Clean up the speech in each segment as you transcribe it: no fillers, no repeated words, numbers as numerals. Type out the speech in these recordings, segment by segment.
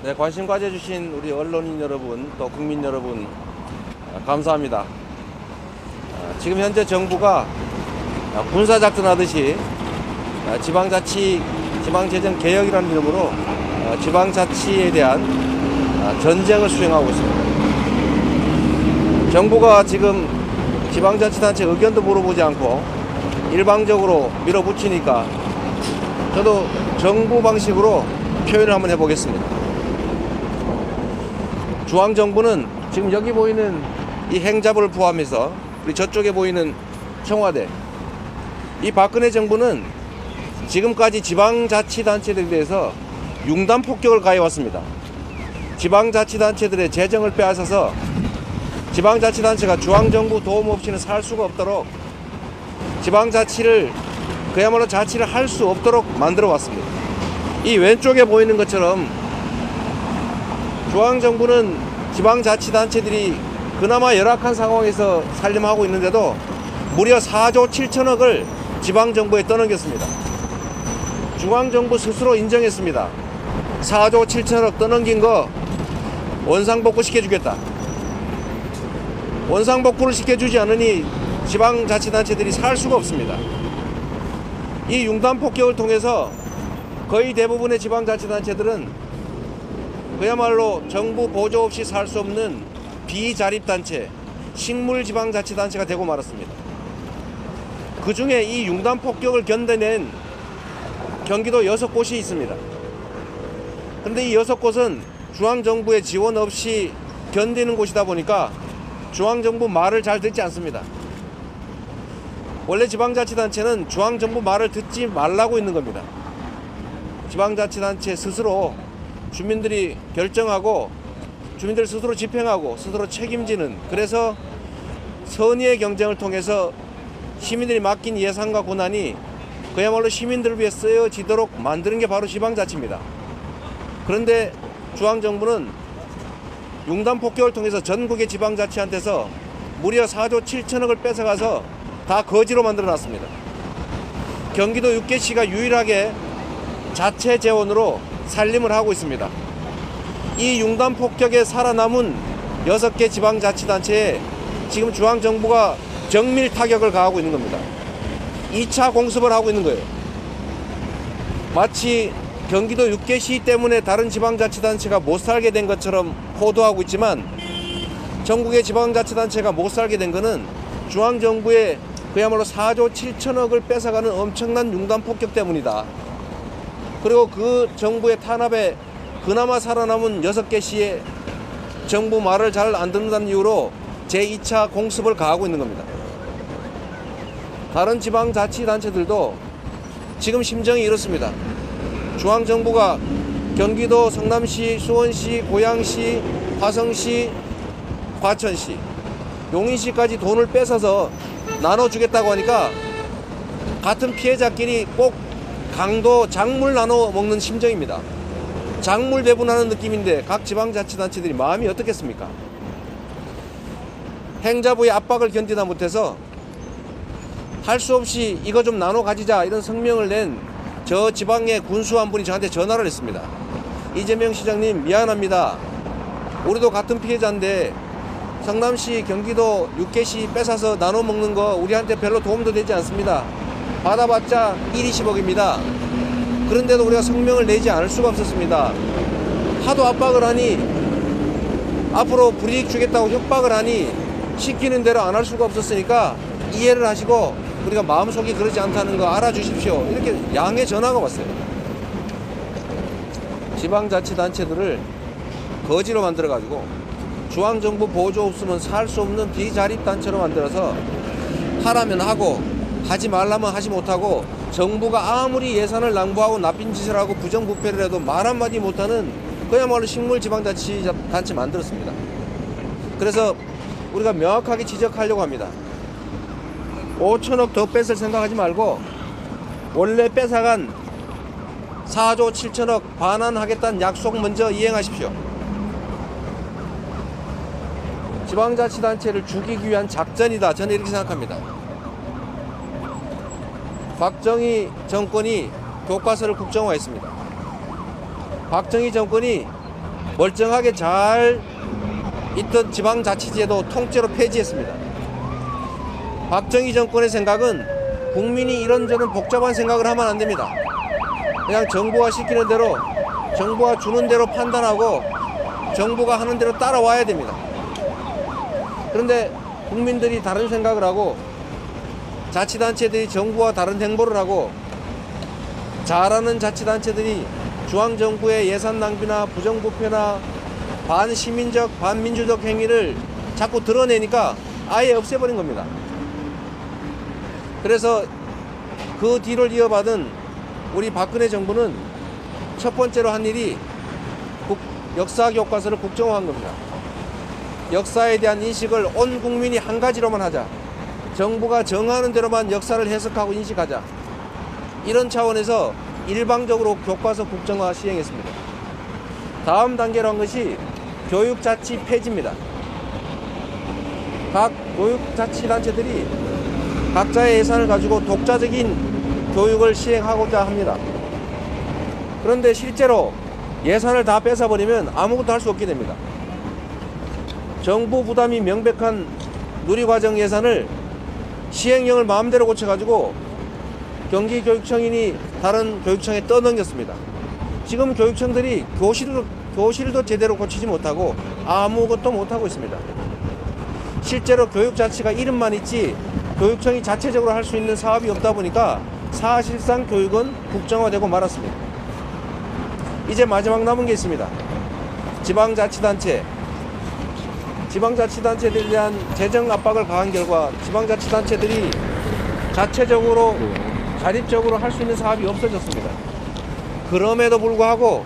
네, 관심 가져주신 우리 언론인 여러분, 또 국민 여러분, 감사합니다. 지금 현재 정부가 군사작전 하듯이 지방재정 개혁이라는 이름으로 지방자치에 대한 전쟁을 수행하고 있습니다. 정부가 지금 지방자치단체 의견도 물어보지 않고 일방적으로 밀어붙이니까 저도 정부 방식으로 표현을 한번 해보겠습니다. 중앙정부는 지금 여기 보이는 이 행자부를 포함해서 우리 저쪽에 보이는 청와대, 이 박근혜 정부는 지금까지 지방자치단체들에 대해서 융단폭격을 가해왔습니다. 지방자치단체들의 재정을 빼앗아서 지방자치단체가 중앙정부 도움 없이는 살 수가 없도록 지방자치를 그야말로 자치를 할 수 없도록 만들어 왔습니다. 이 왼쪽에 보이는 것처럼 중앙정부는 지방자치단체들이 그나마 열악한 상황에서 살림하고 있는데도 무려 4조 7천억을 지방정부에 떠넘겼습니다. 중앙정부 스스로 인정했습니다. 4조 7천억 떠넘긴 거 원상복구 시켜주겠다. 원상복구를 시켜주지 않으니 지방자치단체들이 살 수가 없습니다. 이 융단폭격을 통해서 거의 대부분의 지방자치단체들은 그야말로 정부 보조 없이 살 수 없는 비자립단체, 식물지방자치단체가 되고 말았습니다. 그 중에 이 융단폭격을 견뎌낸 경기도 6곳이 있습니다. 그런데 이 6곳은 중앙정부의 지원 없이 견디는 곳이다 보니까 중앙정부 말을 잘 듣지 않습니다. 원래 지방자치단체는 중앙정부 말을 듣지 말라고 있는 겁니다. 지방자치단체 스스로 주민들이 결정하고 주민들 스스로 집행하고 스스로 책임지는, 그래서 선의의 경쟁을 통해서 시민들이 맡긴 예산과 권한이 그야말로 시민들을 위해 쓰여지도록 만드는 게 바로 지방자치입니다. 그런데 중앙정부는 융단폭격을 통해서 전국의 지방자치한테서 무려 4조 7천억을 뺏어가서 다 거지로 만들어놨습니다. 경기도 6개시가 유일하게 자체 재원으로 살림을 하고 있습니다. 이 융단폭격에 살아남은 6개 지방자치단체에 지금 중앙정부가 정밀 타격을 가하고 있는 겁니다. 2차 공습을 하고 있는 거예요. 마치 경기도 6개시 때문에 다른 지방자치단체가 못 살게 된 것처럼 호도하고 있지만, 전국의 지방자치단체가 못 살게 된 것은 중앙정부의 그야말로 4조 7천억을 뺏어가는 엄청난 융단폭격 때문이다. 그리고 그 정부의 탄압에 그나마 살아남은 6개 시에 정부 말을 잘 안 듣는다는 이유로 제2차 공습을 가하고 있는 겁니다. 다른 지방자치단체들도 지금 심정이 이렇습니다. 중앙정부가 경기도 성남시, 수원시, 고양시, 화성시, 과천시, 용인시까지 돈을 뺏어서 나눠주겠다고 하니까 같은 피해자끼리 꼭 강도 작물 나눠 먹는 심정입니다. 작물 배분하는 느낌인데 각 지방자치단체들이 마음이 어떻겠습니까? 행자부의 압박을 견디다 못해서 할 수 없이 이거 좀 나눠 가지자 이런 성명을 낸 저 지방의 군수 한 분이 저한테 전화를 했습니다. 이재명 시장님, 미안합니다. 우리도 같은 피해자인데 성남시, 경기도 6개시 뺏어서 나눠 먹는 거 우리한테 별로 도움도 되지 않습니다. 받아봤자 1,20억입니다. 그런데도 우리가 성명을 내지 않을 수가 없었습니다. 하도 압박을 하니, 앞으로 불이익 주겠다고 협박을 하니 시키는 대로 안 할 수가 없었으니까 이해를 하시고 우리가 마음속이 그러지 않다는 거 알아주십시오. 이렇게 양해 전화가 왔어요. 지방자치단체들을 거지로 만들어가지고 중앙정부 보조 없으면 살 수 없는 비자립단체로 만들어서 하라면 하고 하지 말라면 하지 못하고, 정부가 아무리 예산을 낭비하고 나쁜 짓을 하고 부정부패를 해도 말 한마디 못하는 그야말로 식물지방자치단체 만들었습니다. 그래서 우리가 명확하게 지적하려고 합니다. 5천억 더 뺏을 생각하지 말고 원래 뺏어간 4조 7천억 반환하겠다는 약속 먼저 이행하십시오. 지방자치단체를 죽이기 위한 작전이다, 저는 이렇게 생각합니다. 박정희 정권이 교과서를 국정화했습니다. 박정희 정권이 멀쩡하게 잘 있던 지방자치제도 통째로 폐지했습니다. 박정희 정권의 생각은 국민이 이런저런 복잡한 생각을 하면 안 됩니다. 그냥 정부가 시키는 대로, 정부가 주는 대로 판단하고 정부가 하는 대로 따라와야 됩니다. 그런데 국민들이 다른 생각을 하고 자치단체들이 정부와 다른 행보를 하고 잘하는 자치단체들이 중앙정부의 예산 낭비나 부정부패나 반시민적, 반민주적 행위를 자꾸 드러내니까 아예 없애버린 겁니다. 그래서 그 뒤를 이어받은 우리 박근혜 정부는 첫 번째로 한 일이 역사 교과서를 국정화한 겁니다. 역사에 대한 인식을 온 국민이 한 가지로만 하자. 정부가 정하는 대로만 역사를 해석하고 인식하자. 이런 차원에서 일방적으로 교과서 국정화 시행했습니다. 다음 단계로 한 것이 교육자치 폐지입니다. 각 교육자치단체들이 각자의 예산을 가지고 독자적인 교육을 시행하고자 합니다. 그런데 실제로 예산을 다 뺏어버리면 아무것도 할 수 없게 됩니다. 정부 부담이 명백한 누리과정 예산을 시행령을 마음대로 고쳐가지고 경기교육청이니 다른 교육청에 떠넘겼습니다. 지금 교육청들이 교실도 제대로 고치지 못하고 아무것도 못하고 있습니다. 실제로 교육자치가 이름만 있지 교육청이 자체적으로 할 수 있는 사업이 없다 보니까 사실상 교육은 국정화되고 말았습니다. 이제 마지막 남은 게 있습니다. 지방자치단체들에 대한 재정 압박을 가한 결과 지방자치단체들이 자체적으로 자립적으로 할 수 있는 사업이 없어졌습니다. 그럼에도 불구하고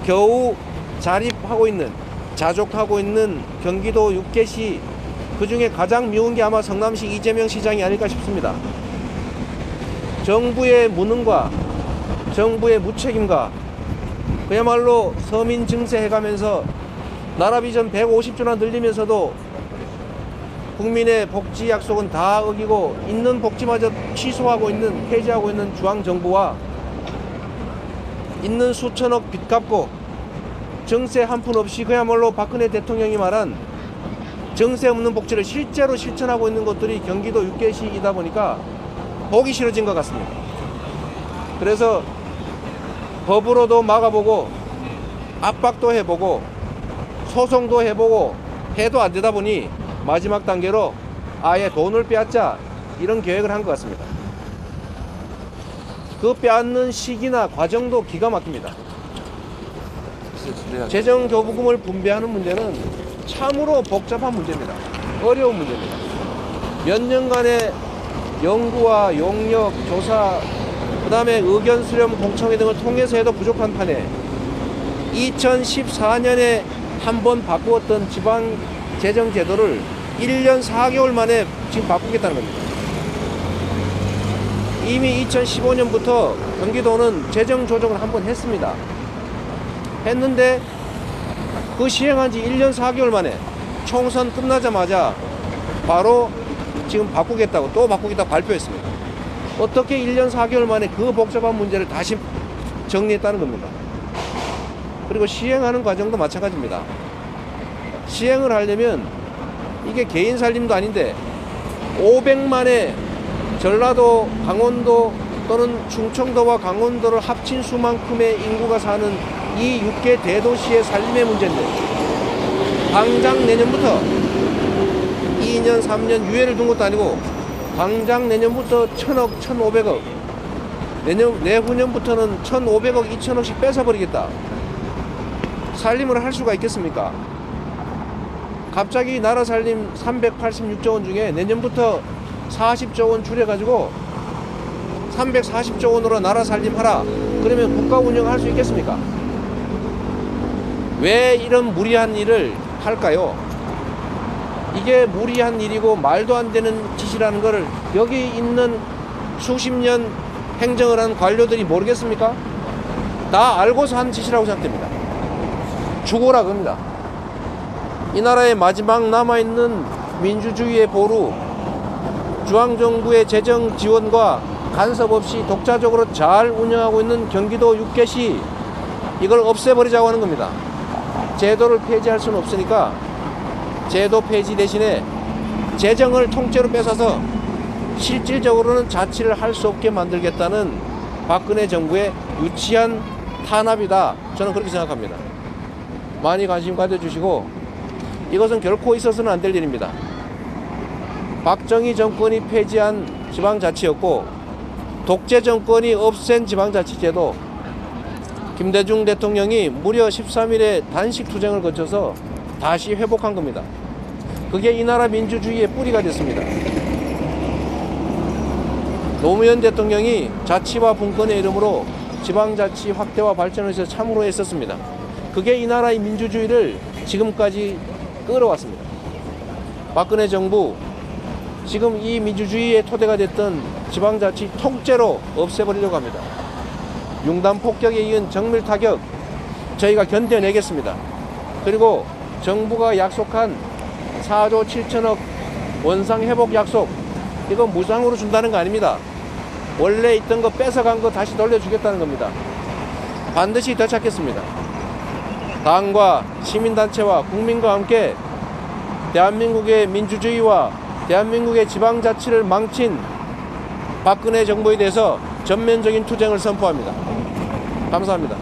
겨우 자족하고 있는 경기도 6개시, 그 중에 가장 미운 게 아마 성남시 이재명 시장이 아닐까 싶습니다. 정부의 무능과 정부의 무책임과 그야말로 서민 증세해가면서 나라 비전 150조나 늘리면서도 국민의 복지 약속은 다 어기고 있는 복지마저 폐지하고 있는 중앙정부와 있는 수천억 빚 갚고 정세 한 푼 없이 그야말로 박근혜 대통령이 말한 정세 없는 복지를 실제로 실천하고 있는 것들이 경기도 6개시이다 보니까 보기 싫어진 것 같습니다. 그래서 법으로도 막아보고 압박도 해보고 소송도 해보고 해도 안 되다 보니 마지막 단계로 아예 돈을 빼앗자 이런 계획을 한 것 같습니다. 그 빼앗는 시기나 과정도 기가 막힙니다. 재정교부금을 분배하는 문제는 참으로 복잡한 문제입니다. 어려운 문제입니다. 몇 년간의 연구와 용역, 조사, 그 다음에 의견 수렴, 공청회 등을 통해서 해도 부족한 판에 2014년에 한 번 바꾸었던 지방 재정 제도를 1년 4개월 만에 지금 바꾸겠다는 겁니다. 이미 2015년부터 경기도는 재정 조정을 한 번 했습니다. 했는데 그 시행한 지 1년 4개월 만에 총선 끝나자마자 바로 지금 또 바꾸겠다고 발표했습니다. 어떻게 1년 4개월 만에 그 복잡한 문제를 다시 정리했다는 겁니다. 그리고 시행하는 과정도 마찬가지입니다. 시행을 하려면 이게 개인 살림도 아닌데 500만의 전라도, 강원도 또는 충청도와 강원도를 합친 수만큼의 인구가 사는 이 6개 대도시의 살림의 문제인데 당장 내년부터 2년, 3년 유예를 둔 것도 아니고 당장 내년부터 1,000억, 1,500억 내후년부터는 1,500억, 2,000억씩 뺏어버리겠다. 살림을 할 수가 있겠습니까? 갑자기 나라 살림 386조 원 중에 내년부터 40조 원 줄여가지고 340조 원으로 나라 살림하라. 그러면 국가 운영할 수 있겠습니까? 왜 이런 무리한 일을 할까요? 이게 무리한 일이고 말도 안 되는 짓이라는 것을 여기 있는 수십 년 행정을 한 관료들이 모르겠습니까? 다 알고서 한 짓이라고 생각됩니다. 죽어라 겁니다. 이 나라의 마지막 남아있는 민주주의의 보루, 중앙정부의 재정 지원과 간섭 없이 독자적으로 잘 운영하고 있는 경기도 6개시, 이걸 없애버리자고 하는 겁니다. 제도를 폐지할 수는 없으니까 제도 폐지 대신에 재정을 통째로 뺏어서 실질적으로는 자치를 할 수 없게 만들겠다는 박근혜 정부의 유치한 탄압이다. 저는 그렇게 생각합니다. 많이 관심 가져주시고, 이것은 결코 있어서는 안 될 일입니다. 박정희 정권이 폐지한 지방자치였고, 독재 정권이 없앤 지방자치제도, 김대중 대통령이 무려 13일의 단식 투쟁을 거쳐서 다시 회복한 겁니다. 그게 이 나라 민주주의의 뿌리가 됐습니다. 노무현 대통령이 자치와 분권의 이름으로 지방자치 확대와 발전을 위해서 참으로 애썼습니다. 그게 이 나라의 민주주의를 지금까지 끌어왔습니다. 박근혜 정부, 지금 이 민주주의의 토대가 됐던 지방자치 통째로 없애버리려고 합니다. 융단 폭격에 이은 정밀 타격, 저희가 견뎌내겠습니다. 그리고 정부가 약속한 4조 7천억 원상 회복 약속, 이거 무상으로 준다는 거 아닙니다. 원래 있던 거 뺏어간 거 다시 돌려주겠다는 겁니다. 반드시 되찾겠습니다. 당과 시민단체와 국민과 함께 대한민국의 민주주의와 대한민국의 지방자치를 망친 박근혜 정부에 대해서 전면적인 투쟁을 선포합니다. 감사합니다.